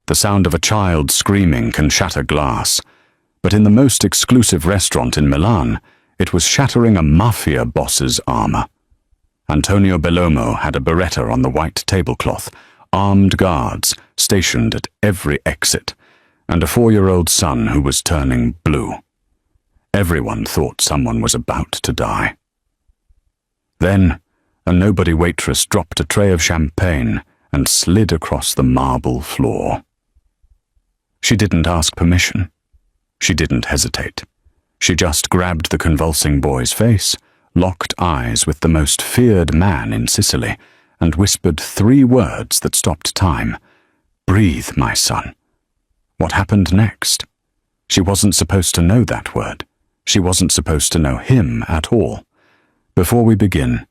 The sound of a child screaming can shatter glass, but in the most exclusive restaurant in Milan, it was shattering a Mafia boss's armor. Antonio Bellomo had a beretta on the white tablecloth, armed guards stationed at every exit, and a 4-year-old son who was turning blue. Everyone thought someone was about to die. Then, a nobody waitress dropped a tray of champagne and slid across the marble floor. She didn't ask permission. She didn't hesitate. She just grabbed the convulsing boy's face, locked eyes with the most feared man in Sicily, and whispered 3 words that stopped time. "Breathe, my son." What happened next? She wasn't supposed to know that word. She wasn't supposed to know him at all. Before we begin,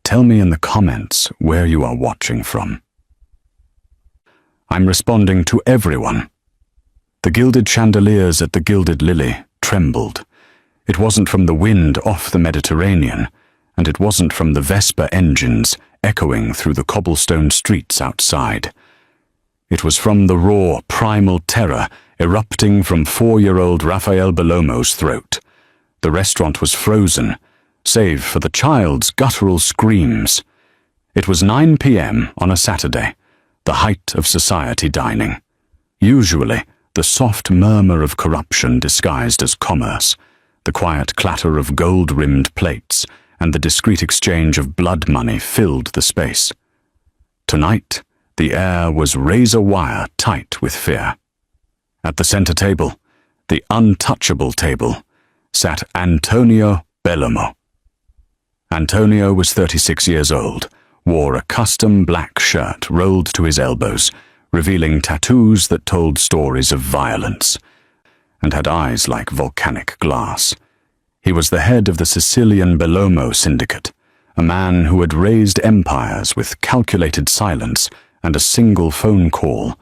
tell me in the comments where you are watching from. I'm responding to everyone. The gilded chandeliers at the Gilded Lily trembled. It wasn't from the wind off the Mediterranean, and it wasn't from the Vespa engines echoing through the cobblestone streets outside. It was from the raw, primal terror erupting from 4-year-old Raffaele Bellomo's throat. The restaurant was frozen, save for the child's guttural screams. It was 9 p.m. on a Saturday, the height of society dining. Usually, the soft murmur of corruption disguised as commerce, the quiet clatter of gold-rimmed plates, and the discreet exchange of blood money filled the space. Tonight, the air was razor-wire tight with fear. At the center table, the untouchable table, sat Antonio Bellomo. Antonio was 36 years old, wore a custom black shirt rolled to his elbows, revealing tattoos that told stories of violence, and had eyes like volcanic glass. He was the head of the Sicilian Bellomo syndicate, a man who had raised empires with calculated silence and a single phone call.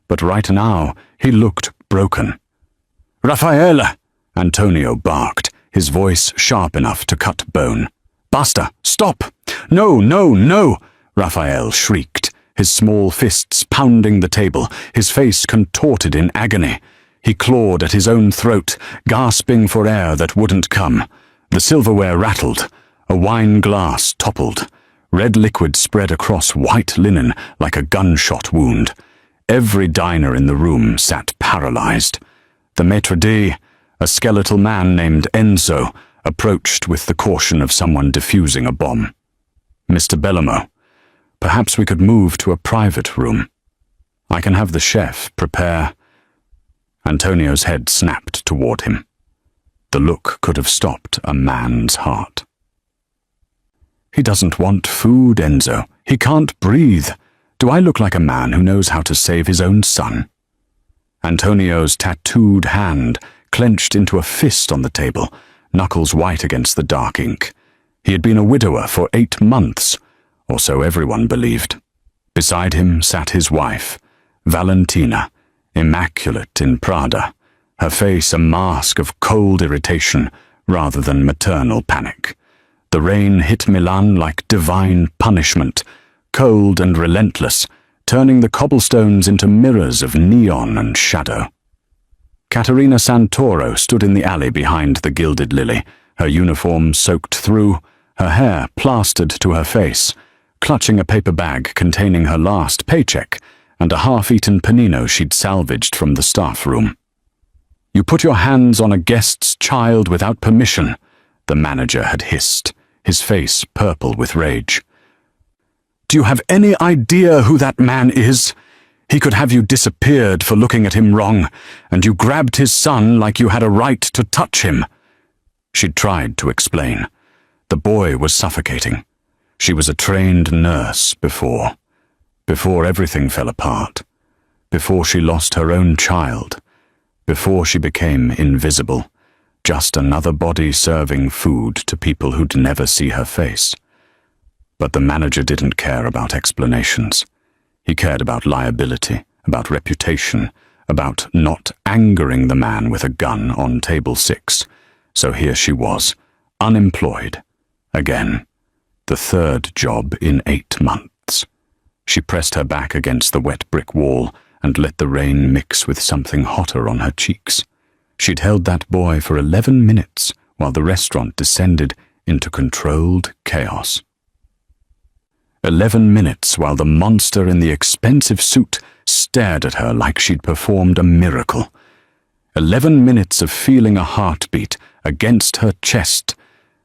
But right now, he looked broken. "Raffaele!" Antonio barked, his voice sharp enough to cut bone. "Basta! Stop! No, no, no!" Raffaele shrieked, his small fists pounding the table, his face contorted in agony. He clawed at his own throat, gasping for air that wouldn't come. The silverware rattled. A wine glass toppled. Red liquid spread across white linen like a gunshot wound. Every diner in the room sat paralyzed. The maitre d', a skeletal man named Enzo, approached with the caution of someone defusing a bomb. "Mr. Bellomo, perhaps we could move to a private room. I can have the chef prepare—" Antonio's head snapped toward him. The look could have stopped a man's heart. "He doesn't want food, Enzo. He can't breathe. Do I look like a man who knows how to save his own son?" Antonio's tattooed hand clenched into a fist on the table, knuckles white against the dark ink. He had been a widower for 8 months, or so everyone believed. Beside him sat his wife, Valentina, immaculate in Prada, her face a mask of cold irritation rather than maternal panic. The rain hit Milan like divine punishment, cold and relentless, turning the cobblestones into mirrors of neon and shadow. Caterina Santoro stood in the alley behind the Gilded Lily, her uniform soaked through, her hair plastered to her face, clutching a paper bag containing her last paycheck and a half-eaten panino she'd salvaged from the staff room. "You put your hands on a guest's child without permission," the manager had hissed, his face purple with rage. "Do you have any idea who that man is? He could have you disappeared for looking at him wrong, and you grabbed his son like you had a right to touch him." She'd tried to explain. The boy was suffocating. She was a trained nurse before everything fell apart, before she lost her own child, before she became invisible, just another body serving food to people who'd never see her face. But the manager didn't care about explanations. He cared about liability, about reputation, about not angering the man with a gun on table 6. So here she was, unemployed, again, the 3rd job in 8 months. She pressed her back against the wet brick wall and let the rain mix with something hotter on her cheeks. She'd held that boy for 11 minutes while the restaurant descended into controlled chaos. 11 minutes while the monster in the expensive suit stared at her like she'd performed a miracle. 11 minutes of feeling a heartbeat against her chest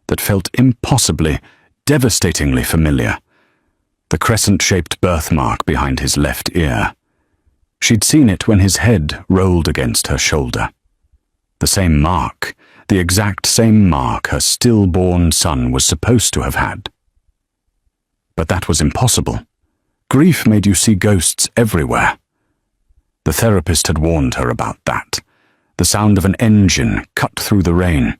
that felt impossibly, devastatingly familiar. The crescent-shaped birthmark behind his left ear. She'd seen it when his head rolled against her shoulder. The same mark, the exact same mark her stillborn son was supposed to have had. But that was impossible. Grief made you see ghosts everywhere. The therapist had warned her about that. The sound of an engine cut through the rain.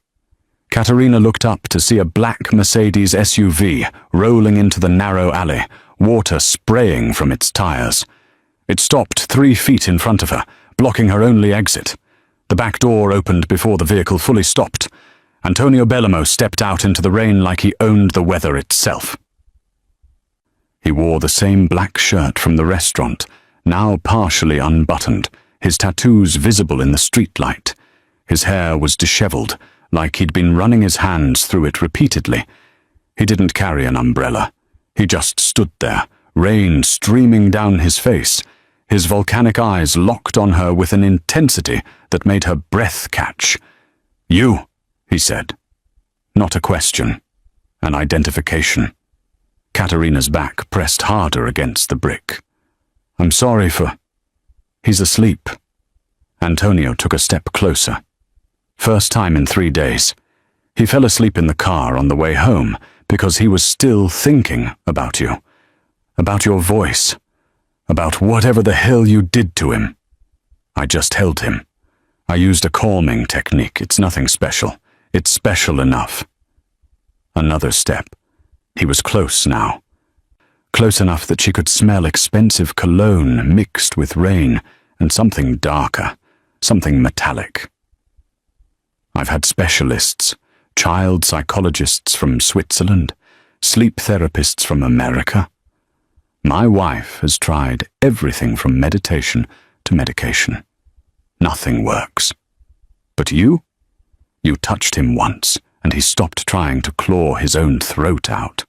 Katerina looked up to see a black Mercedes SUV rolling into the narrow alley, water spraying from its tires. It stopped 3 feet in front of her, blocking her only exit. The back door opened before the vehicle fully stopped. Antonio Bellomo stepped out into the rain like he owned the weather itself. He wore the same black shirt from the restaurant, now partially unbuttoned, his tattoos visible in the streetlight. His hair was disheveled, like he'd been running his hands through it repeatedly. He didn't carry an umbrella. He just stood there, rain streaming down his face, his volcanic eyes locked on her with an intensity that made her breath catch. "You," he said. Not a question, an identification. Katerina's back pressed harder against the brick. "I'm sorry for—" "He's asleep." Antonio took a step closer. First time in 3 days. He fell asleep in the car on the way home because he was still thinking about you. About your voice. About whatever the hell you did to him. I just held him. I used a calming technique. It's nothing special. It's special enough. Another step. He was close now. Close enough that she could smell expensive cologne mixed with rain and something darker, something metallic. I've had specialists, child psychologists from Switzerland, sleep therapists from America. My wife has tried everything from meditation to medication. Nothing works. But you? You touched him once, and he stopped trying to claw his own throat out.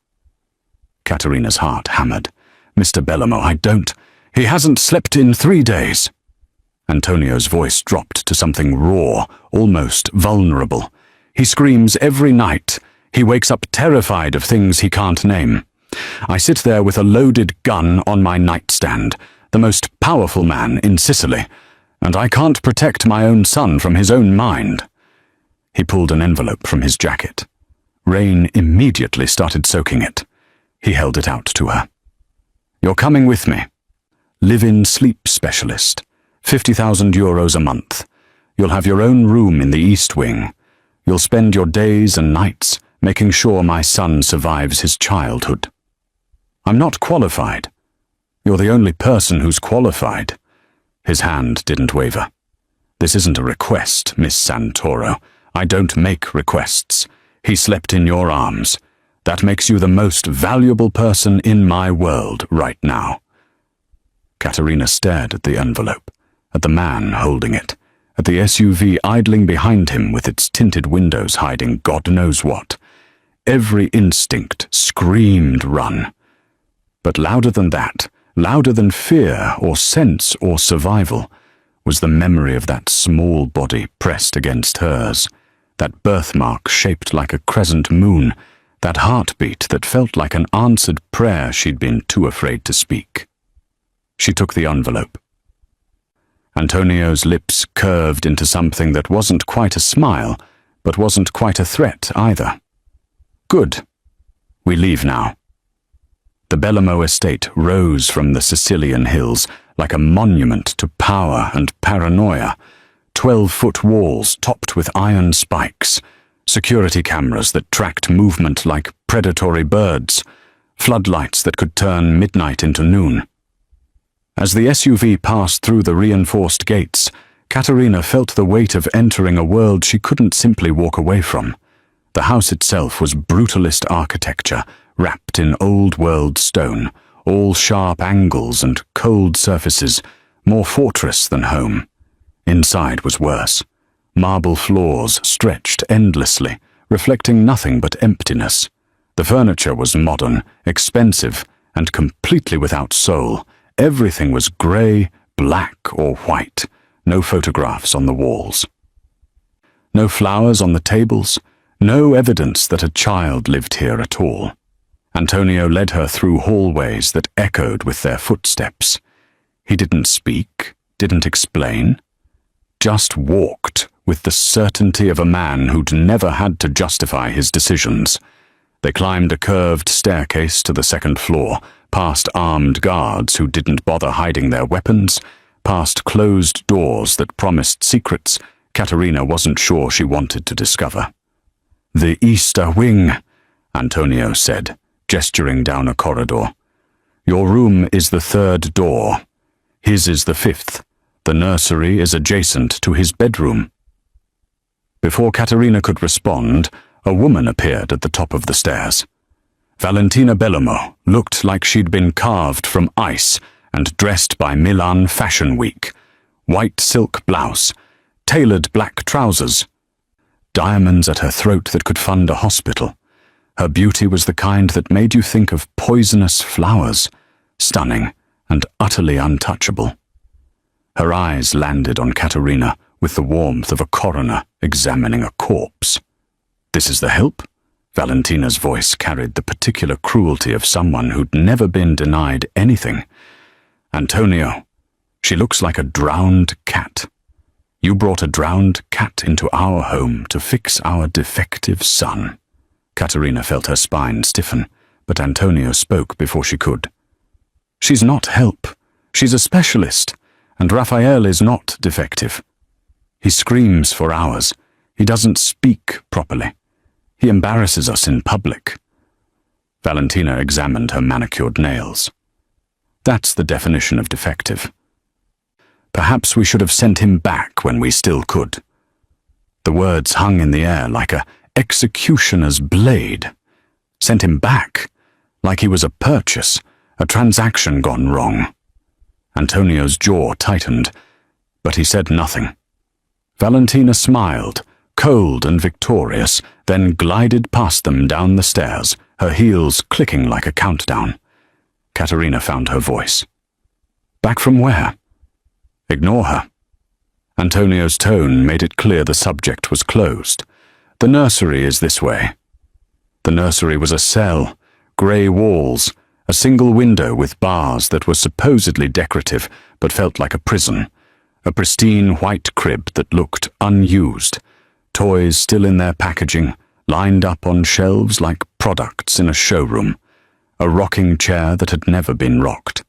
Katerina's heart hammered. "Mr. Bellomo, I don't. He hasn't slept in 3 days." Antonio's voice dropped to something raw, almost vulnerable. "He screams every night. He wakes up terrified of things he can't name. I sit there with a loaded gun on my nightstand, the most powerful man in Sicily, and I can't protect my own son from his own mind." He pulled an envelope from his jacket. Rain immediately started soaking it. He held it out to her. "You're coming with me. Live-in sleep specialist. 50,000 euros a month. You'll have your own room in the East Wing. You'll spend your days and nights making sure my son survives his childhood. I'm not qualified. You're the only person who's qualified." His hand didn't waver. "This isn't a request, Miss Santoro. I don't make requests. He slept in your arms. That makes you the most valuable person in my world right now." Katerina stared at the envelope, at the man holding it, at the SUV idling behind him with its tinted windows hiding God knows what. Every instinct screamed run. But louder than that, louder than fear or sense or survival, was the memory of that small body pressed against hers, that birthmark shaped like a crescent moon, that heartbeat that felt like an answered prayer she'd been too afraid to speak. She took the envelope. Antonio's lips curved into something that wasn't quite a smile, but wasn't quite a threat either. "Good. We leave now." The Bellomo estate rose from the Sicilian hills like a monument to power and paranoia. 12-foot walls topped with iron spikes, security cameras that tracked movement like predatory birds, floodlights that could turn midnight into noon. As the SUV passed through the reinforced gates, Katerina felt the weight of entering a world she couldn't simply walk away from. The house itself was brutalist architecture, wrapped in old-world stone, all sharp angles and cold surfaces, more fortress than home. Inside was worse. Marble floors stretched endlessly, reflecting nothing but emptiness. The furniture was modern, expensive, and completely without soul. Everything was grey, black, or white. No photographs on the walls. No flowers on the tables. No evidence that a child lived here at all. Antonio led her through hallways that echoed with their footsteps. He didn't speak, didn't explain, just walked with the certainty of a man who'd never had to justify his decisions. They climbed a curved staircase to the second floor, past armed guards who didn't bother hiding their weapons, past closed doors that promised secrets Katerina wasn't sure she wanted to discover. "The Easter Wing," Antonio said, gesturing down a corridor. "Your room is the third door. His is the fifth. The nursery is adjacent to his bedroom." Before Katerina could respond, a woman appeared at the top of the stairs. Valentina Bellomo looked like she'd been carved from ice and dressed by Milan Fashion Week. White silk blouse, tailored black trousers, diamonds at her throat that could fund a hospital. Her beauty was the kind that made you think of poisonous flowers, stunning and utterly untouchable. Her eyes landed on Katerina with the warmth of a coroner examining a corpse. "This is the help?" Valentina's voice carried the particular cruelty of someone who'd never been denied anything. "Antonio, she looks like a drowned cat. You brought a drowned cat into our home to fix our defective son." Katerina felt her spine stiffen, but Antonio spoke before she could. "She's not help. She's a specialist, and Raphael is not defective. He screams for hours. He doesn't speak properly. He embarrasses us in public." Valentina examined her manicured nails. "That's the definition of defective. Perhaps we should have sent him back when we still could." The words hung in the air like a executioner's blade. Sent him back, like he was a purchase, a transaction gone wrong. Antonio's jaw tightened, but he said nothing. Valentina smiled, cold and victorious, then glided past them down the stairs, her heels clicking like a countdown. Katerina found her voice. "Back from where?" "Ignore her." Antonio's tone made it clear the subject was closed. "The nursery is this way." The nursery was a cell, grey walls, a single window with bars that were supposedly decorative but felt like a prison, a pristine white crib that looked unused, toys still in their packaging, lined up on shelves like products in a showroom, a rocking chair that had never been rocked.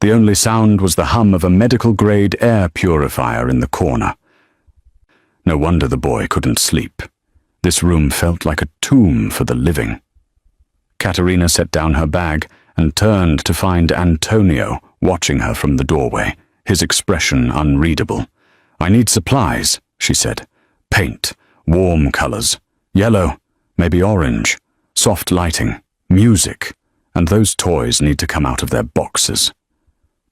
The only sound was the hum of a medical-grade air purifier in the corner. No wonder the boy couldn't sleep. This room felt like a tomb for the living. Katerina set down her bag and turned to find Antonio watching her from the doorway, his expression unreadable. "I need supplies," she said. "Paint, warm colors, yellow, maybe orange, soft lighting, music, and those toys need to come out of their boxes.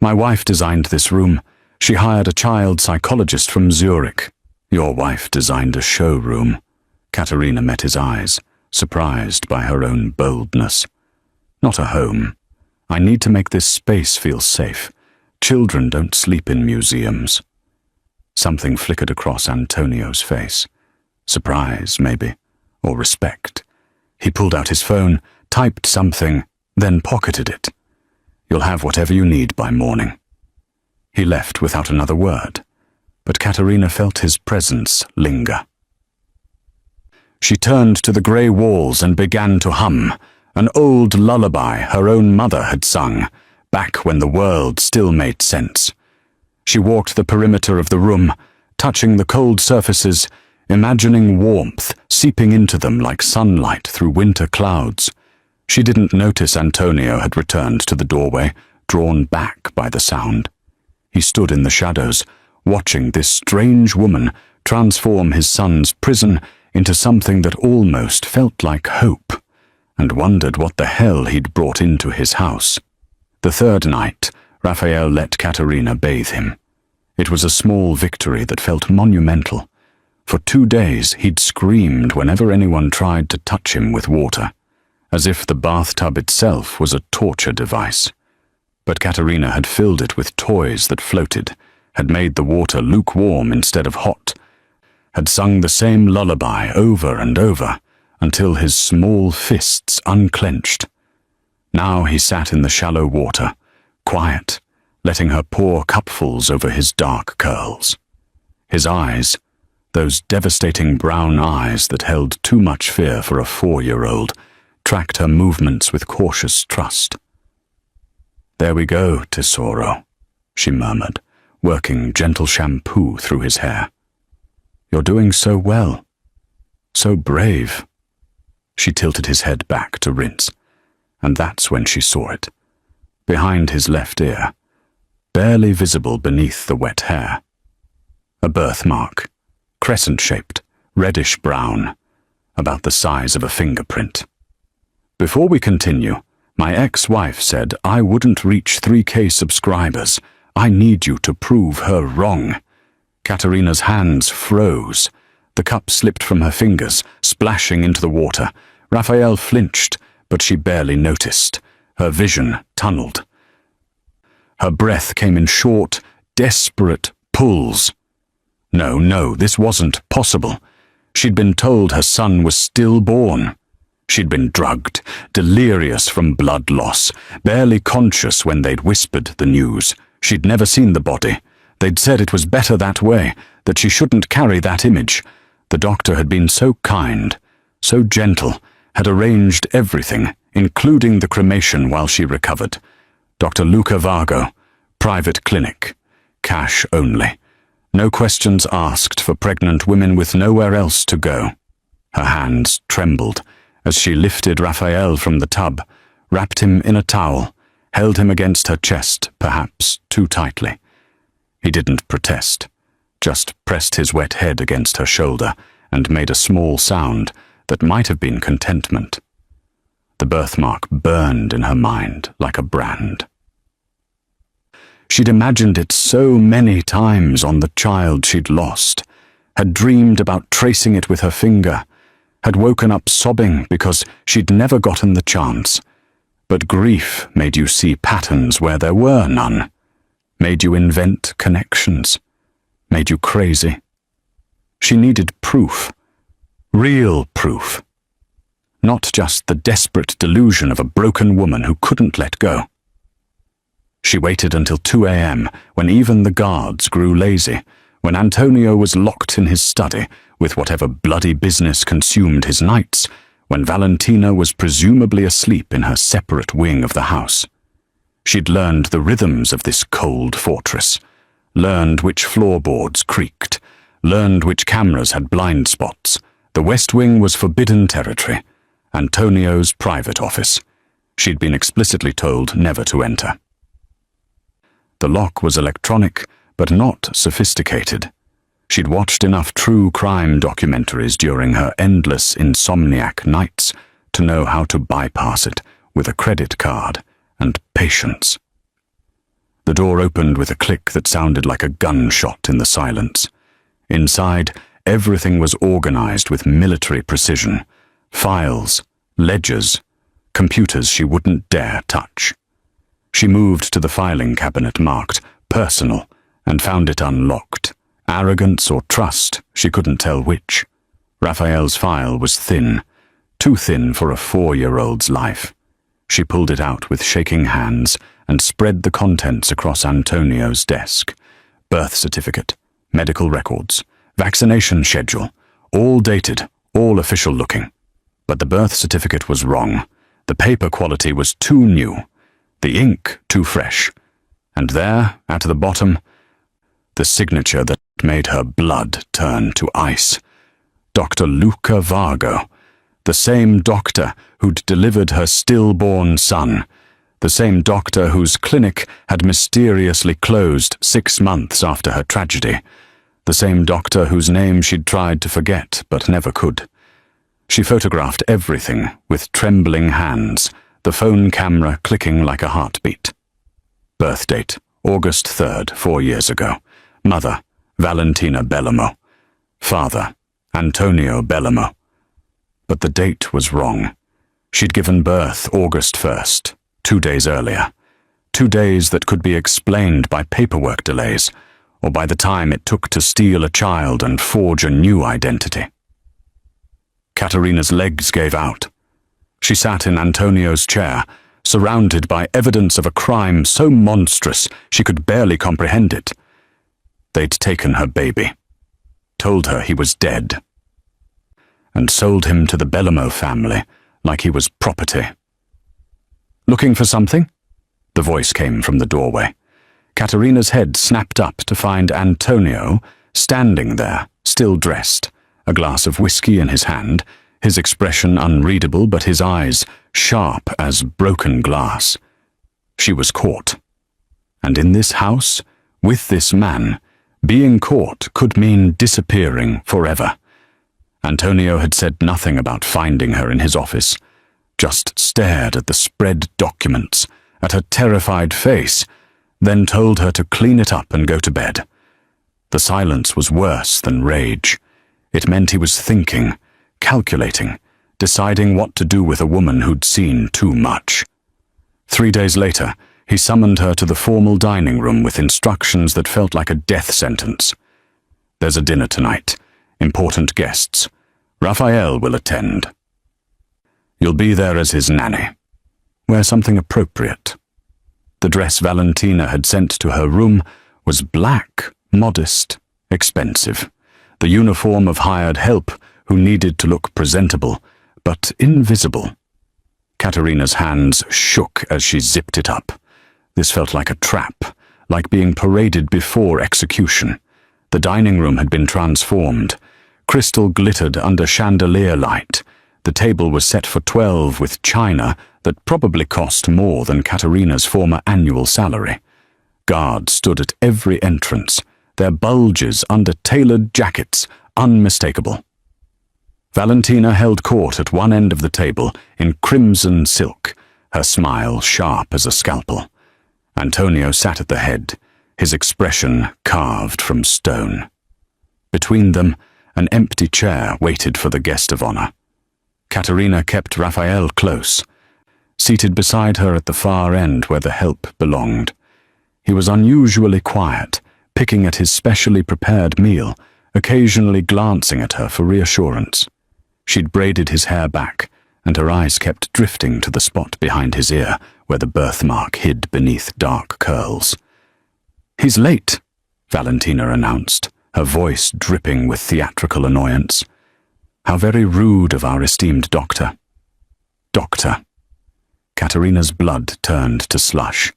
My wife designed this room. She hired a child psychologist from Zurich. Your wife designed a showroom." Katerina met his eyes, surprised by her own boldness. "Not a home. I need to make this space feel safe. Children don't sleep in museums." Something flickered across Antonio's face. Surprise, maybe, or respect. He pulled out his phone, typed something, then pocketed it. "You'll have whatever you need by morning." He left without another word, but Katerina felt his presence linger. She turned to the grey walls and began to hum, an old lullaby her own mother had sung, back when the world still made sense. She walked the perimeter of the room, touching the cold surfaces, imagining warmth seeping into them like sunlight through winter clouds. She didn't notice Antonio had returned to the doorway, drawn back by the sound. He stood in the shadows, watching this strange woman transform his son's prison into something that almost felt like hope, and wondered what the hell he'd brought into his house. The third night, Raphael let Katerina bathe him. It was a small victory that felt monumental. For 2 days he'd screamed whenever anyone tried to touch him with water, as if the bathtub itself was a torture device. But Katerina had filled it with toys that floated, had made the water lukewarm instead of hot, had sung the same lullaby over and over until his small fists unclenched. Now he sat in the shallow water, quiet, letting her pour cupfuls over his dark curls. His eyes, those devastating brown eyes that held too much fear for a 4-year-old, tracked her movements with cautious trust. "There we go, tesoro," she murmured, working gentle shampoo through his hair. "You're doing so well. So brave." She tilted his head back to rinse, and that's when she saw it. Behind his left ear, barely visible beneath the wet hair. A birthmark, crescent-shaped, reddish-brown, about the size of a fingerprint. Before we continue, my ex-wife said I wouldn't reach 3K subscribers. I need you to prove her wrong. Katerina's hands froze. The cup slipped from her fingers, splashing into the water. Raphael flinched, but she barely noticed. Her vision tunneled. Her breath came in short, desperate pulls. No, this wasn't possible. She'd been told her son was stillborn. She'd been drugged, delirious from blood loss, barely conscious when they'd whispered the news. She'd never seen the body. They'd said it was better that way, that she shouldn't carry that image. The doctor had been so kind, so gentle, had arranged everything, including the cremation while she recovered. Dr. Luca Vargo, private clinic, cash only. No questions asked for pregnant women with nowhere else to go. Her hands trembled as she lifted Raphael from the tub, wrapped him in a towel, held him against her chest, perhaps too tightly. He didn't protest, just pressed his wet head against her shoulder and made a small sound that might have been contentment. The birthmark burned in her mind like a brand. She'd imagined it so many times on the child she'd lost, had dreamed about tracing it with her finger, had woken up sobbing because she'd never gotten the chance. But grief made you see patterns where there were none, made you invent connections, made you crazy. She needed proof, real proof, not just the desperate delusion of a broken woman who couldn't let go. She waited until 2 a.m., when even the guards grew lazy, when Antonio was locked in his study with whatever bloody business consumed his nights, when Valentina was presumably asleep in her separate wing of the house. She'd learned the rhythms of this cold fortress, learned which floorboards creaked, learned which cameras had blind spots. The West Wing was forbidden territory, Antonio's private office. She'd been explicitly told never to enter. The lock was electronic, but not sophisticated. She'd watched enough true crime documentaries during her endless insomniac nights to know how to bypass it with a credit card and patience. The door opened with a click that sounded like a gunshot in the silence. Inside, everything was organized with military precision. Files, ledgers, computers she wouldn't dare touch. She moved to the filing cabinet marked Personal and found it unlocked. Arrogance or trust, she couldn't tell which. Raphael's file was thin, too thin for a 4-year-old's life. She pulled it out with shaking hands and spread the contents across Antonio's desk. Birth certificate, medical records, vaccination schedule, all dated, all official looking. But the birth certificate was wrong. The paper quality was too new. The ink too fresh, and there, at the bottom, the signature that made her blood turn to ice. Dr. Luca Vargo, the same doctor who'd delivered her stillborn son, the same doctor whose clinic had mysteriously closed 6 months after her tragedy, the same doctor whose name she'd tried to forget but never could. She photographed everything with trembling hands, the phone camera clicking like a heartbeat. Birth date, August 3rd, 4 years ago. Mother, Valentina Bellomo. Father, Antonio Bellomo. But the date was wrong. She'd given birth August 1st, 2 days earlier. 2 days that could be explained by paperwork delays, or by the time it took to steal a child and forge a new identity. Katerina's legs gave out. She sat in Antonio's chair, surrounded by evidence of a crime so monstrous she could barely comprehend it. They'd taken her baby, told her he was dead, and sold him to the Bellomo family like he was property. "Looking for something?" The voice came from the doorway. Katerina's head snapped up to find Antonio standing there, still dressed, a glass of whiskey in his hand, his expression unreadable but his eyes sharp as broken glass. She was caught. And in this house, with this man, being caught could mean disappearing forever. Antonio had said nothing about finding her in his office, just stared at the spread documents, at her terrified face, then told her to clean it up and go to bed. The silence was worse than rage. It meant he was thinking, calculating, deciding what to do with a woman who'd seen too much. 3 days later, he summoned her to the formal dining room with instructions that felt like a death sentence. "There's a dinner tonight. Important guests. Raphael will attend. You'll be there as his nanny. Wear something appropriate." The dress Valentina had sent to her room was black, modest, expensive. The uniform of hired help who needed to look presentable, but invisible. Katerina's hands shook as she zipped it up. This felt like a trap, like being paraded before execution. The dining room had been transformed. Crystal glittered under chandelier light. The table was set for 12 with china that probably cost more than Katerina's former annual salary. Guards stood at every entrance, their bulges under tailored jackets unmistakable. Valentina held court at one end of the table in crimson silk, her smile sharp as a scalpel. Antonio sat at the head, his expression carved from stone. Between them, an empty chair waited for the guest of honor. Katerina kept Raphael close, seated beside her at the far end where the help belonged. He was unusually quiet, picking at his specially prepared meal, occasionally glancing at her for reassurance. She'd braided his hair back, and her eyes kept drifting to the spot behind his ear where the birthmark hid beneath dark curls. "He's late," Valentina announced, her voice dripping with theatrical annoyance. How very rude of our esteemed doctor. Doctor. Katerina's blood turned to slush.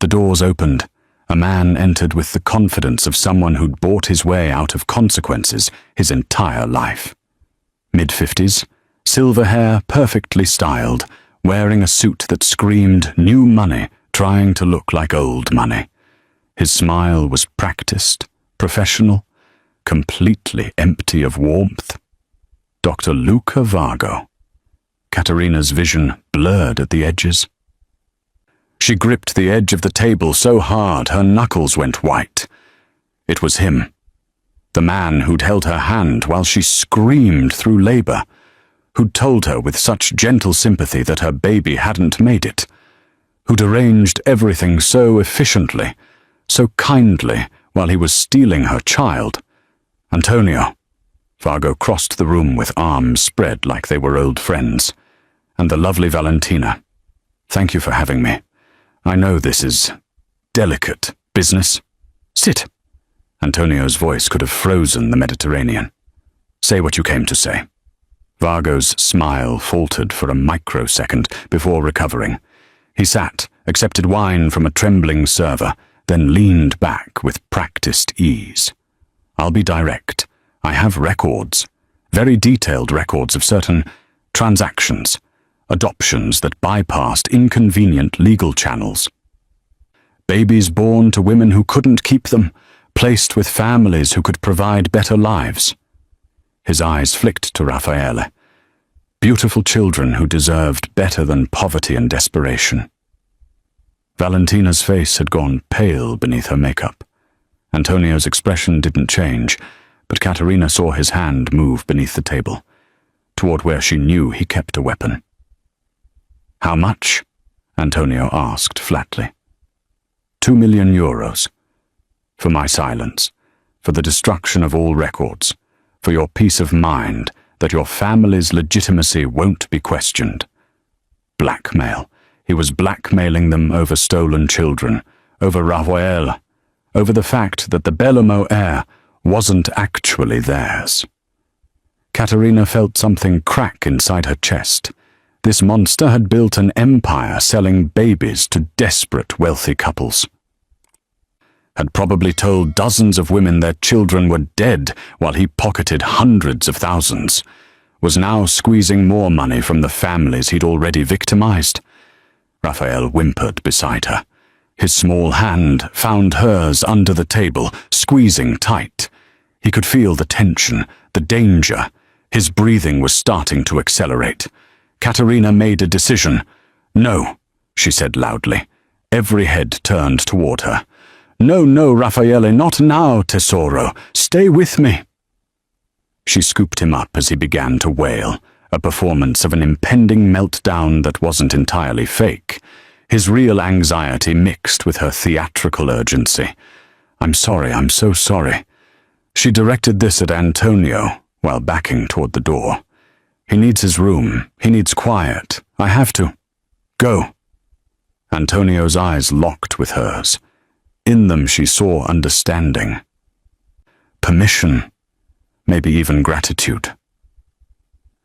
The doors opened. A man entered with the confidence of someone who'd bought his way out of consequences his entire life. Mid-50s, silver hair perfectly styled, wearing a suit that screamed new money, trying to look like old money. His smile was practiced, professional, completely empty of warmth. Dr. Luca Vargo. Katerina's vision blurred at the edges. She gripped the edge of the table so hard her knuckles went white. It was him. The man who'd held her hand while she screamed through labor, who'd told her with such gentle sympathy that her baby hadn't made it, who'd arranged everything so efficiently, so kindly while he was stealing her child. Antonio. Vargo crossed the room with arms spread like they were old friends. And the lovely Valentina. "Thank you for having me. I know this is delicate business. Sit." Antonio's voice could have frozen the Mediterranean. "Say what you came to say." Vargo's smile faltered for a microsecond before recovering. He sat, accepted wine from a trembling server, then leaned back with practiced ease. "I'll be direct. I have records, very detailed records of certain transactions, adoptions that bypassed inconvenient legal channels. Babies born to women who couldn't keep them, placed with families who could provide better lives." His eyes flicked to Raffaele. Beautiful children who deserved better than poverty and desperation. Valentina's face had gone pale beneath her makeup. Antonio's expression didn't change, but Katerina saw his hand move beneath the table, toward where she knew he kept a weapon. "How much?" Antonio asked flatly. €2,000,000. For my silence, for the destruction of all records, for your peace of mind that your family's legitimacy won't be questioned. Blackmail. He was blackmailing them over stolen children, over Rafael, over the fact that the Bellomo heir wasn't actually theirs. Katerina felt something crack inside her chest. This monster had built an empire selling babies to desperate wealthy couples. Had probably told dozens of women their children were dead while he pocketed hundreds of thousands. Was now squeezing more money from the families he'd already victimized. Raphael whimpered beside her. His small hand found hers under the table, squeezing tight. He could feel the tension, the danger. His breathing was starting to accelerate. Katerina made a decision. "No," she said loudly. Every head turned toward her. "No, no, Raffaele, not now, tesoro. Stay with me." She scooped him up as he began to wail, a performance of an impending meltdown that wasn't entirely fake. His real anxiety mixed with her theatrical urgency. "I'm sorry, I'm so sorry." She directed this at Antonio while backing toward the door. "He needs his room. He needs quiet. I have to. Go." Antonio's eyes locked with hers. In them she saw understanding. Permission. Maybe even gratitude.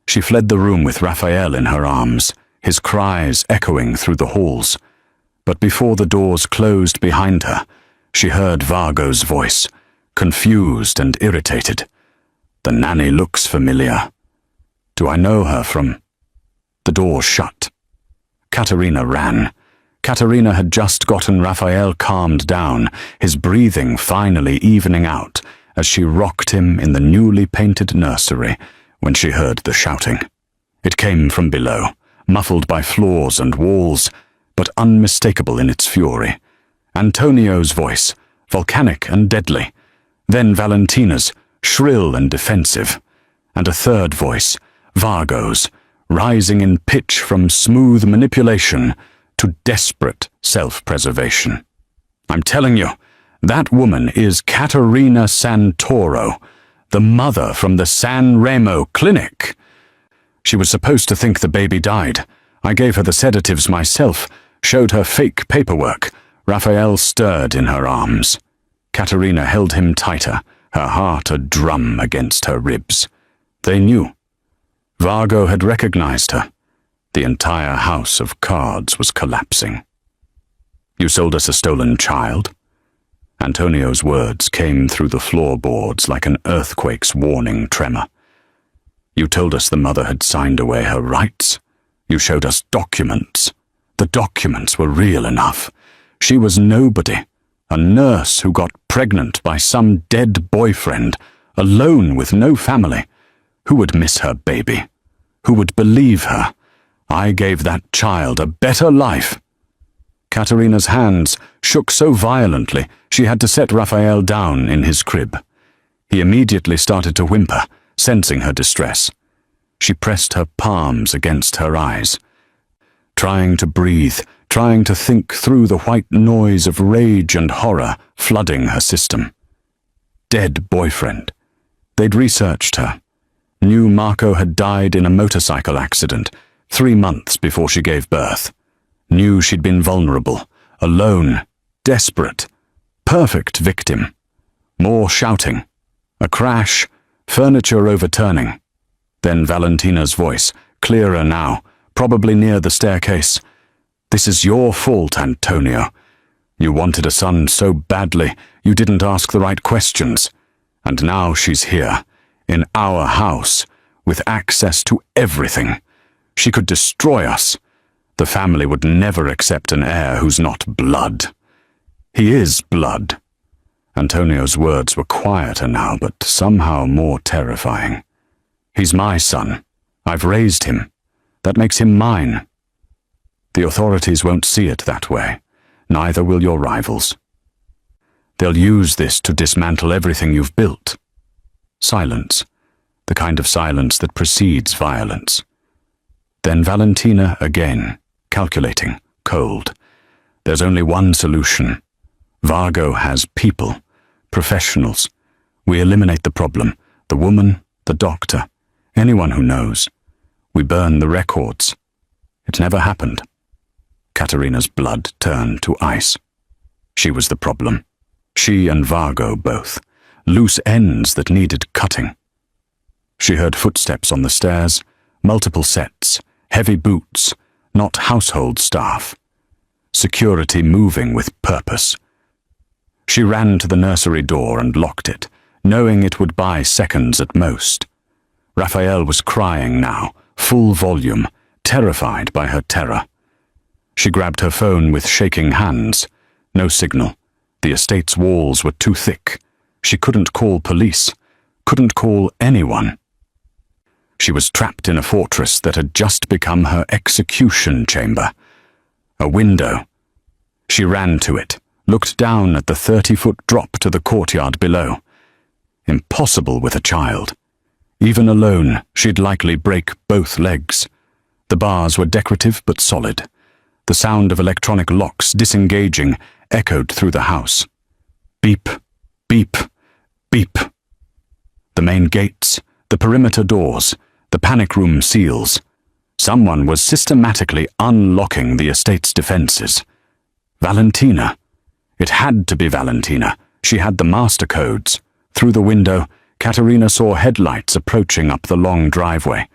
She fled the room with Raphael in her arms, his cries echoing through the halls. But before the doors closed behind her, she heard Vargo's voice, confused and irritated. "The nanny looks familiar. Do I know her from—" The door shut. Katerina ran. Katerina had just gotten Raphael calmed down, his breathing finally evening out, as she rocked him in the newly painted nursery when she heard the shouting. It came from below, muffled by floors and walls, but unmistakable in its fury. Antonio's voice, volcanic and deadly, then Valentina's, shrill and defensive, and a third voice, Vargo's, rising in pitch from smooth manipulation to desperate self-preservation. "I'm telling you, that woman is Caterina Santoro, the mother from the San Remo clinic. She was supposed to think the baby died. I gave her the sedatives myself, showed her fake paperwork. Raphael stirred in her arms. Caterina held him tighter, her heart a drum against her ribs. They knew. Vargo had recognized her. The entire house of cards was collapsing. "You sold us a stolen child?" Antonio's words came through the floorboards like an earthquake's warning tremor. "You told us the mother had signed away her rights. You showed us documents. The documents were real enough. She was nobody, a nurse who got pregnant by some dead boyfriend, alone with no family. Who would miss her baby? Who would believe her? I gave that child a better life." Katerina's hands shook so violently she had to set Raphael down in his crib. He immediately started to whimper, sensing her distress. She pressed her palms against her eyes, trying to breathe, trying to think through the white noise of rage and horror flooding her system. Dead boyfriend. They'd researched her. Knew Marco had died in a motorcycle accident 3 months before she gave birth. Knew she'd been vulnerable, alone, desperate, perfect victim. More shouting. A crash, furniture overturning. Then Valentina's voice, clearer now, probably near the staircase. "This is your fault, Antonio. You wanted a son so badly, you didn't ask the right questions. And now she's here, in our house, with access to everything. She could destroy us. The family would never accept an heir who's not blood. He is blood." Antonio's words were quieter now, but somehow more terrifying. "He's my son. I've raised him. That makes him mine." The authorities won't see it that way. Neither will your rivals. They'll use this to dismantle everything you've built. Silence. The kind of silence that precedes violence. Then Valentina again, calculating, cold. There's only one solution. Vargo has people, professionals. We eliminate the problem, the woman, the doctor, anyone who knows. We burn the records. It never happened. Katerina's blood turned to ice. She was the problem. She and Vargo both. Loose ends that needed cutting. She heard footsteps on the stairs, multiple sets, heavy boots, not household staff. Security moving with purpose. She ran to the nursery door and locked it, knowing it would buy seconds at most. Raphael was crying now, full volume, terrified by her terror. She grabbed her phone with shaking hands. No signal. The estate's walls were too thick. She couldn't call police, couldn't call anyone. She was trapped in a fortress that had just become her execution chamber. A window. She ran to it, looked down at the 30-foot drop to the courtyard below. Impossible with a child. Even alone, she'd likely break both legs. The bars were decorative but solid. The sound of electronic locks disengaging echoed through the house. Beep, beep, beep. The main gates, the perimeter doors, the panic room seals. Someone was systematically unlocking the estate's defenses. Valentina. It had to be Valentina. She had the master codes. Through the window, Katerina saw headlights approaching up the long driveway.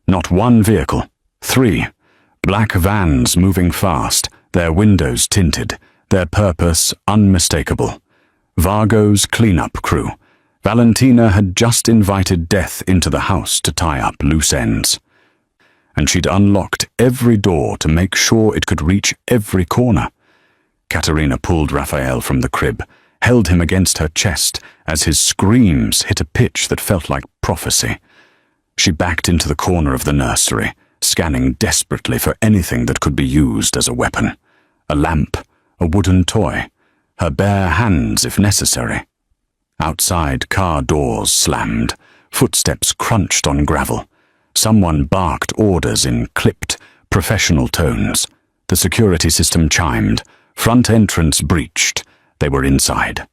Not one vehicle, 3. Black vans moving fast, their windows tinted, their purpose unmistakable. Vargo's cleanup crew. Valentina had just invited death into the house to tie up loose ends. And she'd unlocked every door to make sure it could reach every corner. Katerina pulled Raphael from the crib, held him against her chest as his screams hit a pitch that felt like prophecy. She backed into the corner of the nursery, scanning desperately for anything that could be used as a weapon. A lamp, a wooden toy, her bare hands if necessary. Outside, car doors slammed, footsteps crunched on gravel. Someone barked orders in clipped, professional tones. The security system chimed, front entrance breached. They were inside.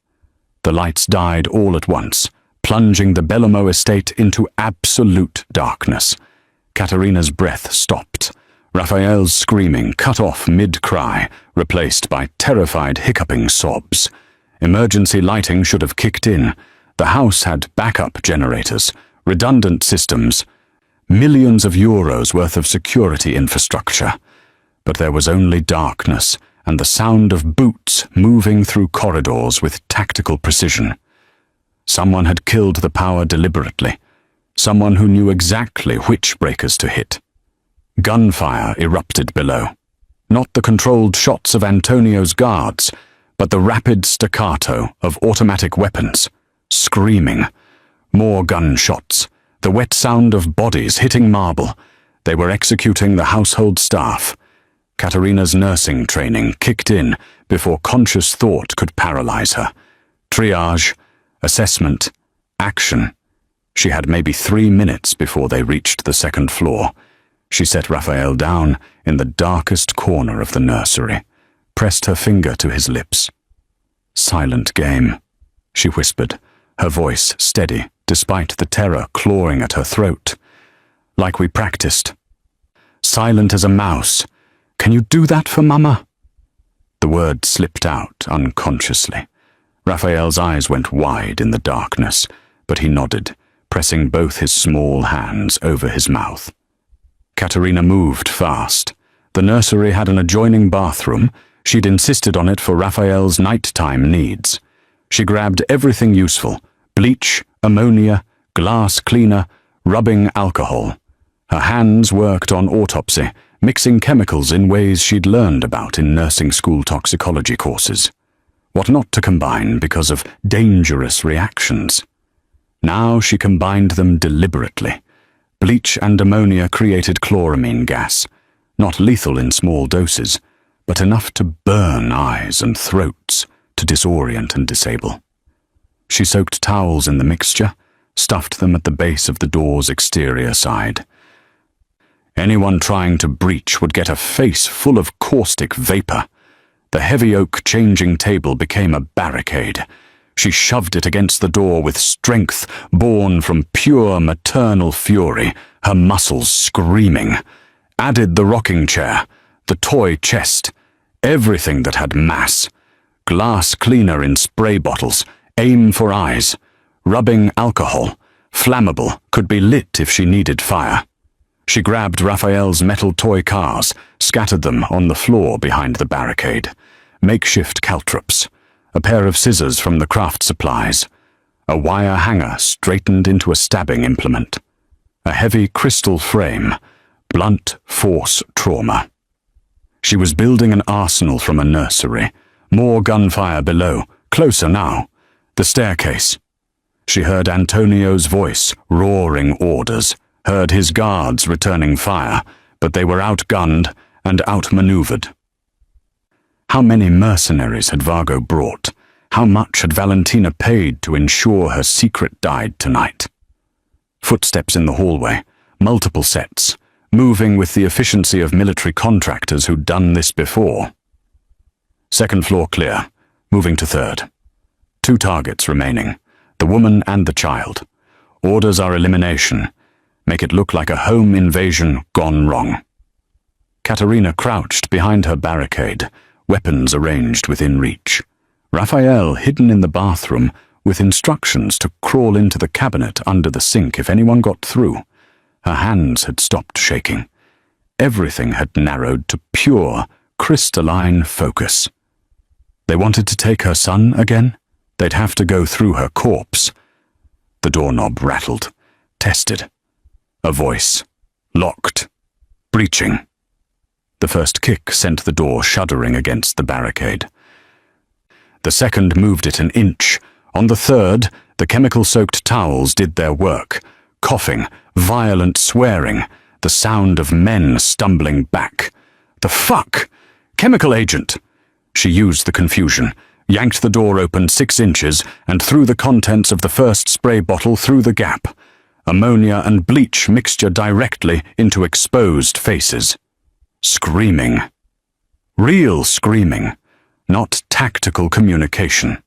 The lights died all at once, plunging the Bellomo estate into absolute darkness. Katerina's breath stopped. Raphael's screaming cut off mid-cry, replaced by terrified hiccuping sobs. Emergency lighting should have kicked in. The house had backup generators, redundant systems, millions of euros worth of security infrastructure. But there was only darkness and the sound of boots moving through corridors with tactical precision. Someone had killed the power deliberately. Someone who knew exactly which breakers to hit. Gunfire erupted below. Not the controlled shots of Antonio's guards, but the rapid staccato of automatic weapons. Screaming. More gunshots. The wet sound of bodies hitting marble. They were executing the household staff. Katerina's nursing training kicked in before conscious thought could paralyze her. Triage, assessment, action. She had maybe 3 minutes before they reached the second floor. She set Raphael down in the darkest corner of the nursery, pressed her finger to his lips. Silent game, she whispered, her voice steady despite the terror clawing at her throat. Like we practiced. Silent as a mouse. Can you do that for Mama? The word slipped out unconsciously. Raphael's eyes went wide in the darkness, but he nodded, pressing both his small hands over his mouth. Katerina moved fast. The nursery had an adjoining bathroom. She'd insisted on it for Raphael's nighttime needs. She grabbed everything useful: bleach, ammonia, glass cleaner, rubbing alcohol. Her hands worked on autopsy, mixing chemicals in ways she'd learned about in nursing school toxicology courses. What not to combine because of dangerous reactions. Now she combined them deliberately. Bleach and ammonia created chloramine gas, not lethal in small doses, but enough to burn eyes and throats, to disorient and disable. She soaked towels in the mixture, stuffed them at the base of the door's exterior side. Anyone trying to breach would get a face full of caustic vapor. The heavy oak changing table became a barricade. She shoved it against the door with strength born from pure maternal fury, her muscles screaming. Added the rocking chair, the toy chest, everything that had mass. Glass cleaner in spray bottles, aim for eyes. Rubbing alcohol, flammable, could be lit if she needed fire. She grabbed Raphael's metal toy cars, scattered them on the floor behind the barricade. Makeshift caltrops, a pair of scissors from the craft supplies, a wire hanger straightened into a stabbing implement, a heavy crystal frame, blunt force trauma. She was building an arsenal from a nursery, more gunfire below, closer now, the staircase. She heard Antonio's voice roaring orders, heard his guards returning fire, but they were outgunned and outmaneuvered. How many mercenaries had Vargo brought? How much had Valentina paid to ensure her secret died tonight? Footsteps in the hallway, multiple sets, moving with the efficiency of military contractors who'd done this before. Second floor clear, moving to third. 2 targets remaining, the woman and the child. Orders are elimination. Make it look like a home invasion gone wrong. Katerina crouched behind her barricade, weapons arranged within reach. Raphael hidden in the bathroom with instructions to crawl into the cabinet under the sink if anyone got through. Her hands had stopped shaking. Everything had narrowed to pure, crystalline focus. They wanted to take her son again? They'd have to go through her corpse. The doorknob rattled, tested. A voice. Locked. Breaching. The first kick sent the door shuddering against the barricade. The second moved it an inch. On the third, the chemical-soaked towels did their work. Coughing, violent swearing, the sound of men stumbling back. The fuck? Chemical agent! She used the confusion, yanked the door open 6 inches, and threw the contents of the first spray bottle through the gap. Ammonia and bleach mixture directly into exposed faces. Screaming. Real screaming, not tactical communication.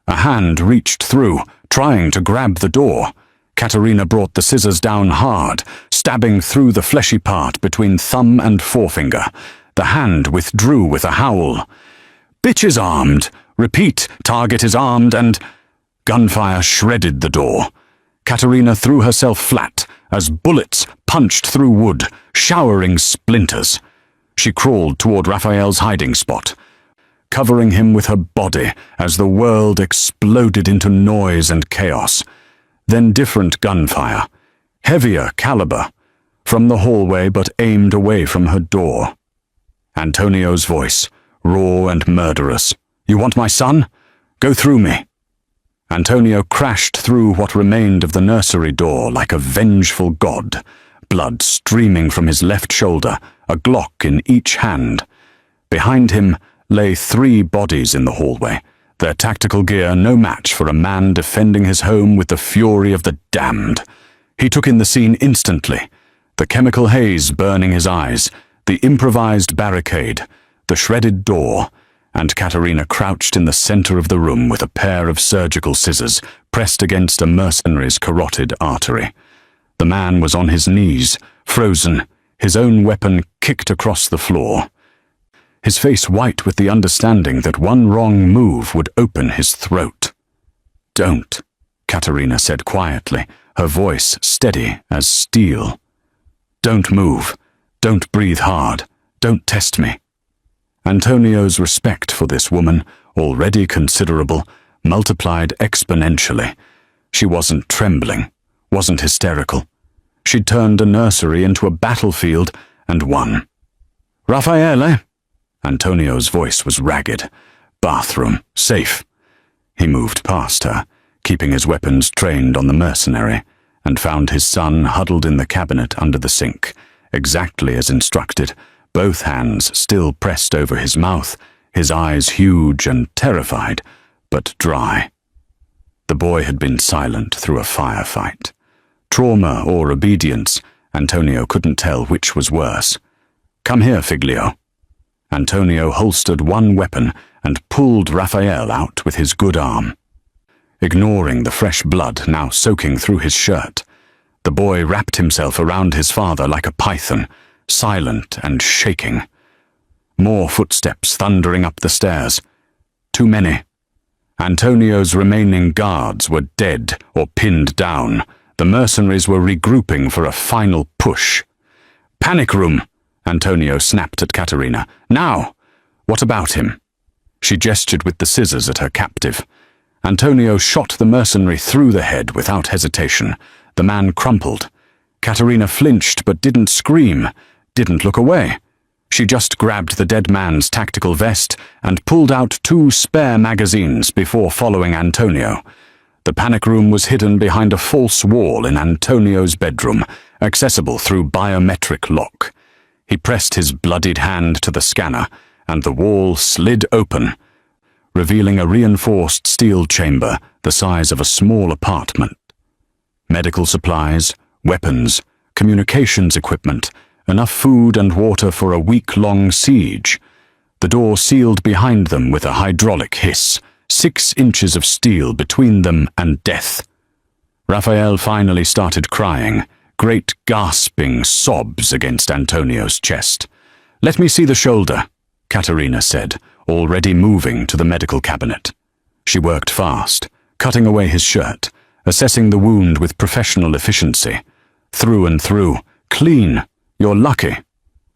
A hand reached through, trying to grab the door. Katerina brought the scissors down hard, stabbing through the fleshy part between thumb and forefinger. The hand withdrew with a howl. Bitch is armed. Repeat, target is armed and... Gunfire shredded the door. Katerina threw herself flat as bullets punched through wood, showering splinters. She crawled toward Raphael's hiding spot, covering him with her body as the world exploded into noise and chaos. Then different gunfire, heavier caliber, from the hallway but aimed away from her door. Antonio's voice, raw and murderous. You want my son? Go through me. Antonio crashed through what remained of the nursery door like a vengeful god, blood streaming from his left shoulder, a Glock in each hand. Behind him lay 3 bodies in the hallway, their tactical gear no match for a man defending his home with the fury of the damned. He took in the scene instantly, the chemical haze burning his eyes, the improvised barricade, the shredded door, and Katerina crouched in the center of the room with a pair of surgical scissors pressed against a mercenary's carotid artery. The man was on his knees, frozen, his own weapon kicked across the floor. His face white with the understanding that one wrong move would open his throat. Don't, Katerina said quietly, her voice steady as steel. Don't move. Don't breathe hard. Don't test me. Antonio's respect for this woman, already considerable, multiplied exponentially. She wasn't trembling, wasn't hysterical. She'd turned a nursery into a battlefield and won. Raffaele? Antonio's voice was ragged. Bathroom, safe. He moved past her, keeping his weapons trained on the mercenary, and found his son huddled in the cabinet under the sink, exactly as instructed, both hands still pressed over his mouth, his eyes huge and terrified, but dry. The boy had been silent through a firefight. Trauma or obedience, Antonio couldn't tell which was worse. "Come here, Figlio." Antonio holstered one weapon and pulled Raphael out with his good arm. Ignoring the fresh blood now soaking through his shirt, the boy wrapped himself around his father like a python, silent and shaking. More footsteps thundering up the stairs. Too many. Antonio's remaining guards were dead or pinned down. The mercenaries were regrouping for a final push. "Panic room!" Antonio snapped at Caterina. "Now! What about him?" She gestured with the scissors at her captive. Antonio shot the mercenary through the head without hesitation. The man crumpled. Caterina flinched but didn't scream, didn't look away. She just grabbed the dead man's tactical vest and pulled out 2 spare magazines before following Antonio. The panic room was hidden behind a false wall in Antonio's bedroom, accessible through biometric lock. He pressed his bloodied hand to the scanner, and the wall slid open, revealing a reinforced steel chamber the size of a small apartment. Medical supplies, weapons, communications equipment, enough food and water for a week-long siege. The door sealed behind them with a hydraulic hiss, 6 inches of steel between them and death. Raphael finally started crying, great gasping sobs against Antonio's chest. "Let me see the shoulder," Caterina said, already moving to the medical cabinet. She worked fast, cutting away his shirt, assessing the wound with professional efficiency. "Through and through. Clean. You're lucky."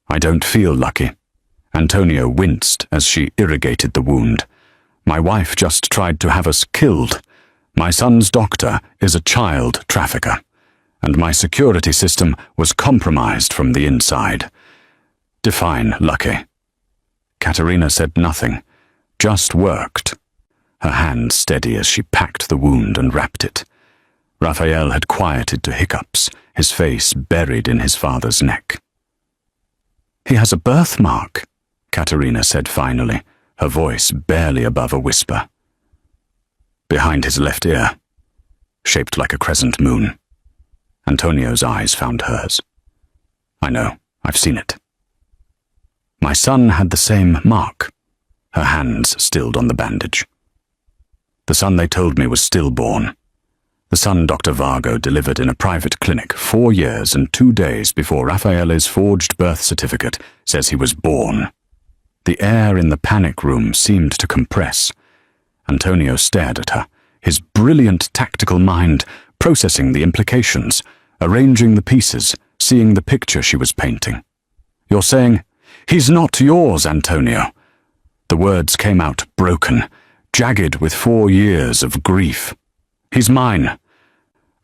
"I don't feel lucky." Antonio winced as she irrigated the wound. "My wife just tried to have us killed. My son's doctor is a child trafficker, and my security system was compromised from the inside." "Define lucky." Caterina said nothing, just worked, her hand steady as she packed the wound and wrapped it. Raphael had quieted to hiccups, his face buried in his father's neck. "He has a birthmark," Caterina said finally, her voice barely above a whisper. "Behind his left ear, shaped like a crescent moon." Antonio's eyes found hers. "I know, I've seen it." "My son had the same mark," her hands stilled on the bandage. "The son they told me was stillborn. The son Dr. Vargo delivered in a private clinic 4 years and 2 days before Raffaele's forged birth certificate says he was born." The air in the panic room seemed to compress. Antonio stared at her, his brilliant tactical mind processing the implications, arranging the pieces, seeing the picture she was painting. "You're saying, 'He's not yours, Antonio.'" The words came out broken, jagged with 4 years of grief. "He's mine.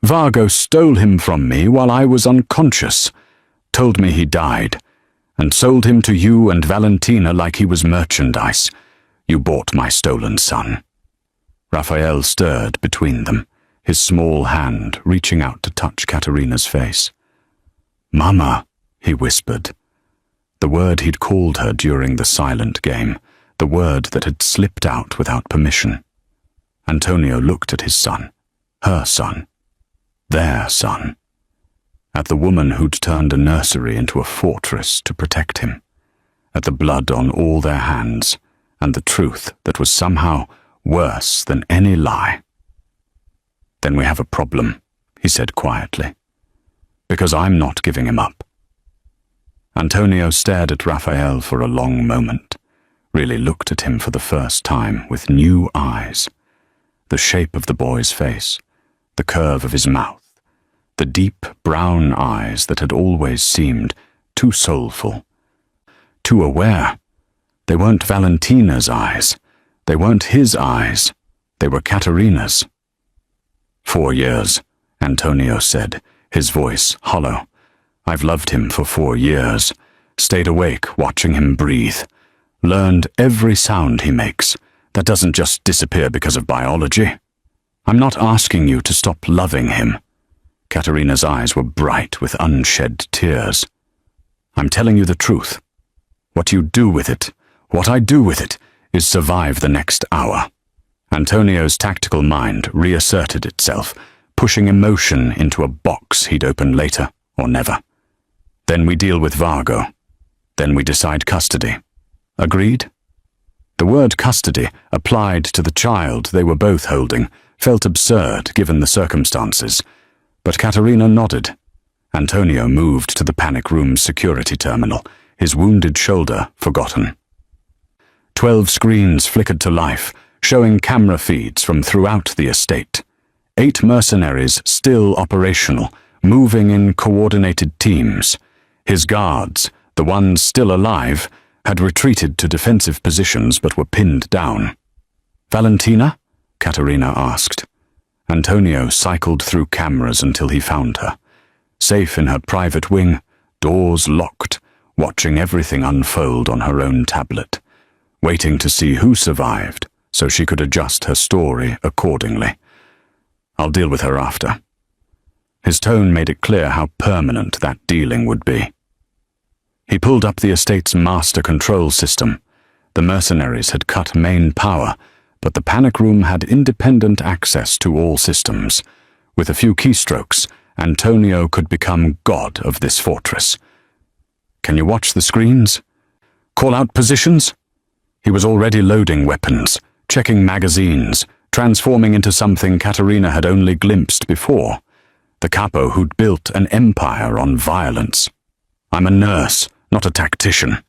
Vargo stole him from me while I was unconscious, told me he died, and sold him to you and Valentina like he was merchandise. You bought my stolen son." Raphael stirred between them, his small hand reaching out to touch Caterina's face. "Mama," he whispered. The word he'd called her during the silent game, the word that had slipped out without permission. Antonio looked at his son, her son, their son, at the woman who'd turned a nursery into a fortress to protect him, at the blood on all their hands, and the truth that was somehow worse than any lie. "Then we have a problem," he said quietly, "because I'm not giving him up." Antonio stared at Raphael for a long moment, really looked at him for the first time with new eyes. The shape of the boy's face, the curve of his mouth, the deep brown eyes that had always seemed too soulful, too aware. They weren't Valentina's eyes. They weren't his eyes. They were Caterina's. 4 years, Antonio said, his voice hollow. "I've loved him for 4 years, stayed awake watching him breathe, learned every sound he makes. That doesn't just disappear because of biology. I'm not asking you to stop loving him." Caterina's eyes were bright with unshed tears. "I'm telling you the truth. What you do with it, what I do with it, is survive the next hour. Antonio's tactical mind reasserted itself, pushing emotion into a box he'd open later or never. Then we deal with Vargo. Then we decide custody. Agreed? The word custody, applied to the child they were both holding, felt absurd given the circumstances, but Katerina nodded. Antonio moved to the panic room's security terminal, his wounded shoulder forgotten. 12 screens flickered to life, showing camera feeds from throughout the estate. 8 mercenaries still operational, moving in coordinated teams. His guards, the ones still alive, had retreated to defensive positions but were pinned down. "Valentina?" Katerina asked. Antonio cycled through cameras until he found her. Safe in her private wing, doors locked, watching everything unfold on her own tablet, waiting to see who survived so she could adjust her story accordingly. "I'll deal with her after." His tone made it clear how permanent that dealing would be. He pulled up the estate's master control system. The mercenaries had cut main power, but the panic room had independent access to all systems. With a few keystrokes, Antonio could become god of this fortress. "Can you watch the screens? Call out positions?" He was already loading weapons, checking magazines, transforming into something Katerina had only glimpsed before. The capo who'd built an empire on violence. "I'm a nurse, not a tactician.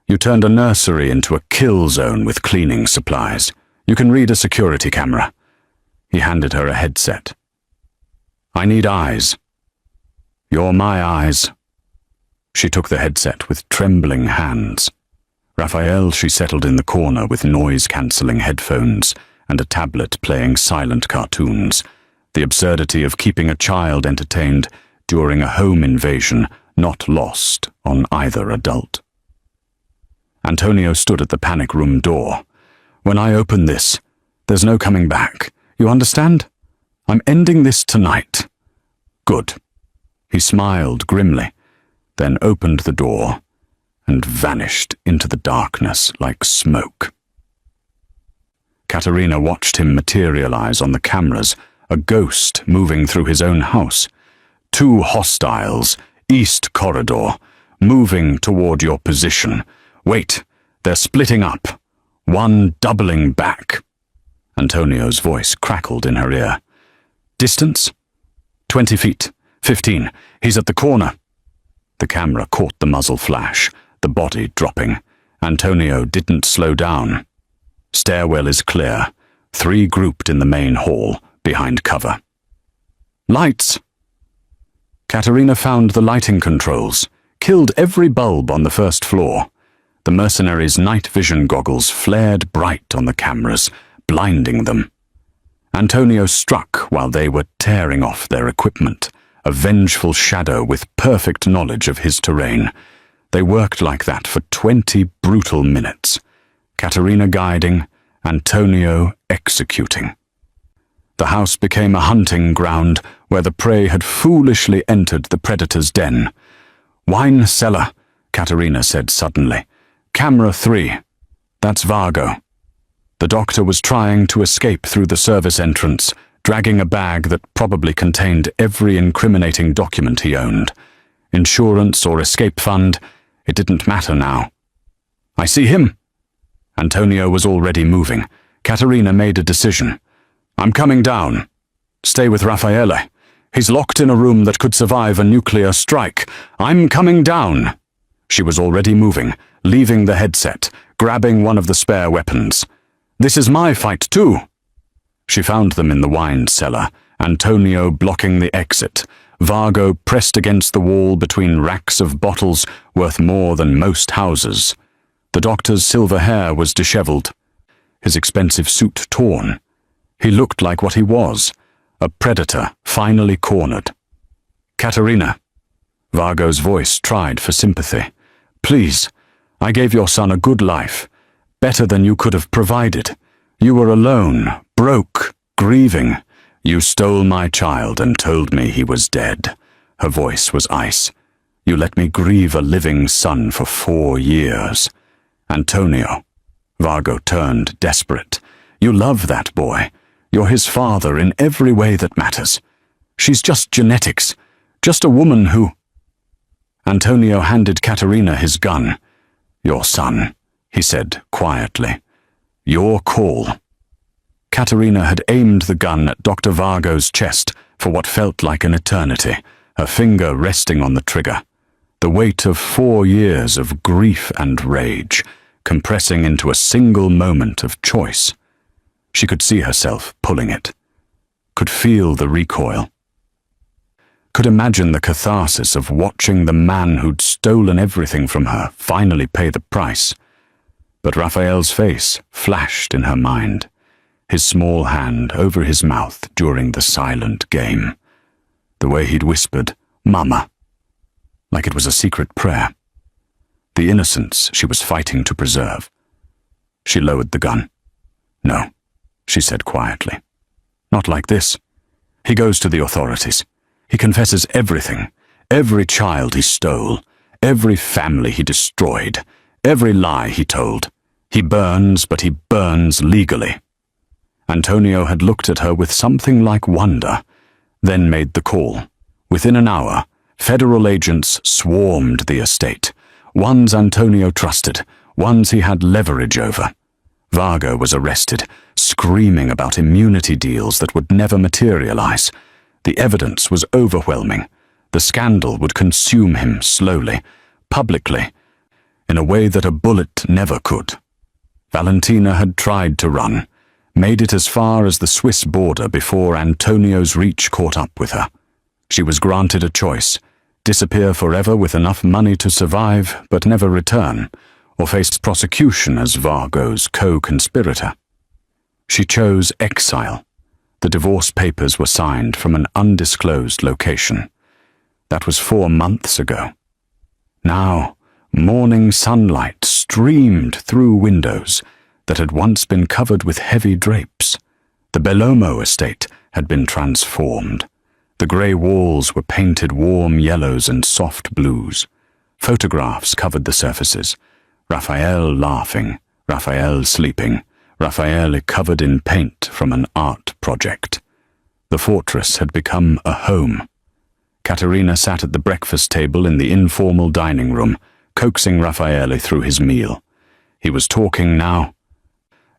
You turned a nursery into a kill zone with cleaning supplies. You can read a security camera." He handed her a headset. "I need eyes." "You're my eyes." She took the headset with trembling hands. Raphael she settled in the corner with noise-cancelling headphones and a tablet playing silent cartoons, the absurdity of keeping a child entertained during a home invasion not lost on either adult. Antonio stood at the panic room door. "When I open this, there's no coming back. You understand? I'm ending this tonight." "Good." He smiled grimly, then opened the door and vanished into the darkness like smoke. Katerina watched him materialize on the cameras, a ghost moving through his own house. 2 hostiles, east corridor, moving toward your position. "Wait, they're splitting up. One doubling back." Antonio's voice crackled in her ear. "Distance? 20 feet. 15. He's at the corner." The camera caught the muzzle flash, the body dropping. Antonio didn't slow down. Stairwell is clear. 3 grouped in the main hall, behind cover. "Lights!" Katerina found the lighting controls, killed every bulb on the first floor. The mercenaries' night vision goggles flared bright on the cameras, blinding them. Antonio struck while they were tearing off their equipment, a vengeful shadow with perfect knowledge of his terrain. They worked like that for 20 brutal minutes. Katerina guiding, Antonio executing. The house became a hunting ground where the prey had foolishly entered the predator's den. "Wine cellar," Katerina said suddenly. "Camera 3. That's Vargo." The doctor was trying to escape through the service entrance, dragging a bag that probably contained every incriminating document he owned. Insurance or escape fund, it didn't matter now. "I see him." Antonio was already moving. Katerina made a decision. "I'm coming down. Stay with Raffaele. He's locked in a room that could survive a nuclear strike. I'm coming down." She was already moving, leaving the headset, grabbing one of the spare weapons. "This is my fight too." She found them in the wine cellar, Antonio blocking the exit, Vargo pressed against the wall between racks of bottles worth more than most houses. The doctor's silver hair was disheveled, his expensive suit torn. He looked like what he was, a predator finally cornered. "Katerina." Vargo's voice tried for sympathy. "Please, I gave your son a good life, better than you could have provided. You were alone, broke, grieving. You stole my child and told me he was dead." Her voice was ice. You let me grieve a living son for 4 years. Antonio. Vargo turned desperate. You love that boy. You're his father in every way that matters. She's just genetics. Just a woman who... Antonio handed Katerina his gun. Your son, he said quietly. Your call. Katerina had aimed the gun at Dr. Vargo's chest for what felt like an eternity, her finger resting on the trigger. The weight of 4 years of grief and rage, compressing into a single moment of choice. She could see herself pulling it. Could feel the recoil. Could imagine the catharsis of watching the man who'd stolen everything from her finally pay the price. But Raphael's face flashed in her mind, his small hand over his mouth during the silent game. The way he'd whispered, "Mama," like it was a secret prayer. The innocence she was fighting to preserve. She lowered the gun. No, she said quietly. Not like this. He goes to the authorities. He confesses everything, every child he stole, every family he destroyed, every lie he told. He burns, but he burns legally. Antonio had looked at her with something like wonder, then made the call. Within an hour, federal agents swarmed the estate. Ones Antonio trusted, ones he had leverage over. Vargo was arrested, screaming about immunity deals that would never materialize. The evidence was overwhelming. The scandal would consume him slowly, publicly, in a way that a bullet never could. Valentina had tried to run, made it as far as the Swiss border before Antonio's reach caught up with her. She was granted a choice: disappear forever with enough money to survive but never return, or face prosecution as Vargo's co-conspirator. She chose exile. The divorce papers were signed from an undisclosed location. That was 4 months ago. Now, morning sunlight streamed through windows that had once been covered with heavy drapes. The Bellomo estate had been transformed. The grey walls were painted warm yellows and soft blues. Photographs covered the surfaces. Raphael laughing, Raphael sleeping, Raphael covered in paint from an art project. The fortress had become a home. Katerina sat at the breakfast table in the informal dining room, coaxing Raphael through his meal. He was talking now.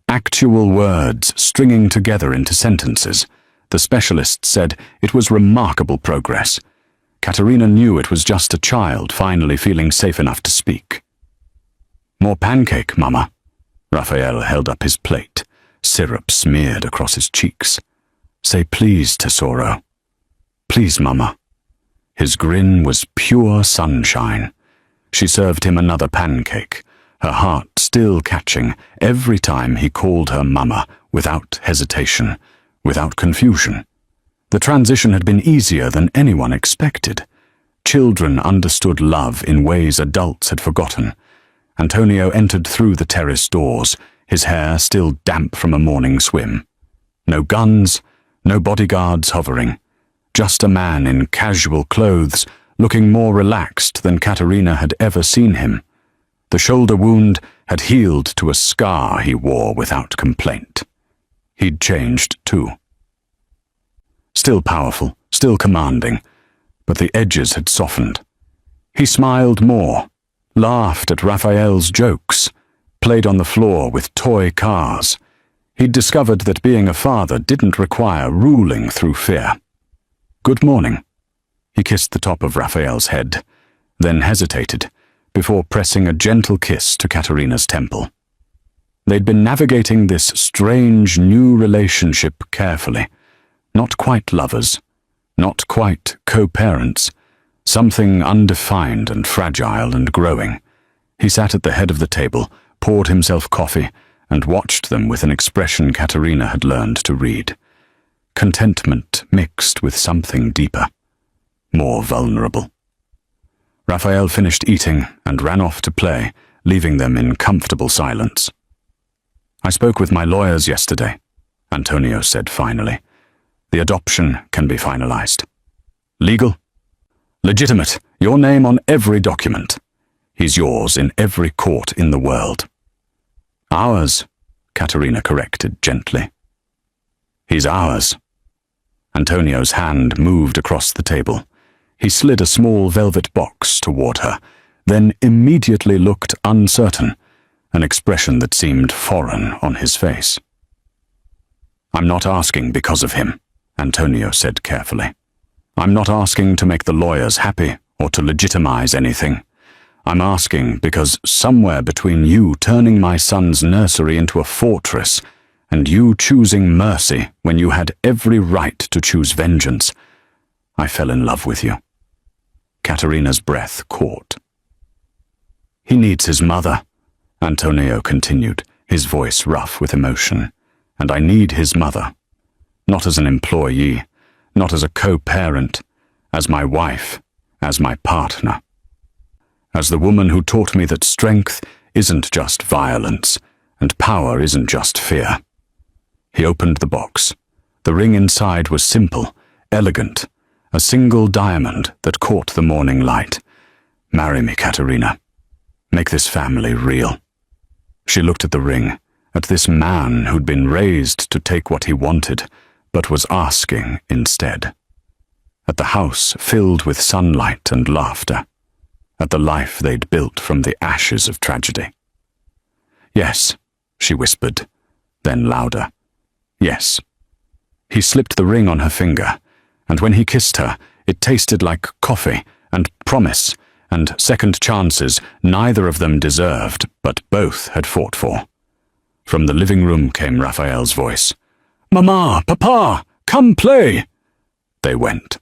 Actual words stringing together into sentences. The specialist said it was remarkable progress. Katerina knew it was just a child finally feeling safe enough to speak. More pancake, Mama. Raphael held up his plate, syrup smeared across his cheeks. Say please, Tesoro. Please, Mama. His grin was pure sunshine. She served him another pancake, her heart still catching every time he called her Mama, without hesitation, without confusion. The transition had been easier than anyone expected. Children understood love in ways adults had forgotten. Antonio entered through the terrace doors, his hair still damp from a morning swim. No guns, no bodyguards hovering. Just a man in casual clothes, looking more relaxed than Katerina had ever seen him. The shoulder wound had healed to a scar he wore without complaint. He'd changed too. Still powerful, still commanding, but the edges had softened. He smiled more, laughed at Raphael's jokes, played on the floor with toy cars. He'd discovered that being a father didn't require ruling through fear. Good morning. He kissed the top of Raphael's head, then hesitated, before pressing a gentle kiss to Katerina's temple. They'd been navigating this strange new relationship carefully. Not quite lovers, not quite co-parents, something undefined and fragile and growing. He sat at the head of the table, poured himself coffee, and watched them with an expression Katerina had learned to read. Contentment mixed with something deeper, more vulnerable. Raphael finished eating and ran off to play, leaving them in comfortable silence. I spoke with my lawyers yesterday, Antonio said finally. The adoption can be finalized. Legal? Legitimate, your name on every document. He's yours in every court in the world. Ours, Katerina corrected gently. He's ours. Antonio's hand moved across the table. He slid a small velvet box toward her, then immediately looked uncertain, an expression that seemed foreign on his face. I'm not asking because of him, Antonio said carefully. I'm not asking to make the lawyers happy or to legitimize anything. I'm asking because somewhere between you turning my son's nursery into a fortress and you choosing mercy when you had every right to choose vengeance, I fell in love with you. Katerina's breath caught. He needs his mother, Antonio continued, his voice rough with emotion. And I need his mother, not as an employee, not as a co-parent, as my wife, as my partner. As the woman who taught me that strength isn't just violence, and power isn't just fear. He opened the box. The ring inside was simple, elegant, a single diamond that caught the morning light. Marry me, Katerina. Make this family real. She looked at the ring, at this man who'd been raised to take what he wanted, but was asking instead. At the house filled with sunlight and laughter. At the life they'd built from the ashes of tragedy. Yes, she whispered, then louder. Yes. He slipped the ring on her finger, and when he kissed her, it tasted like coffee and promise and second chances neither of them deserved, but both had fought for. From the living room came Raphael's voice. Mama, Papa, come play! They went.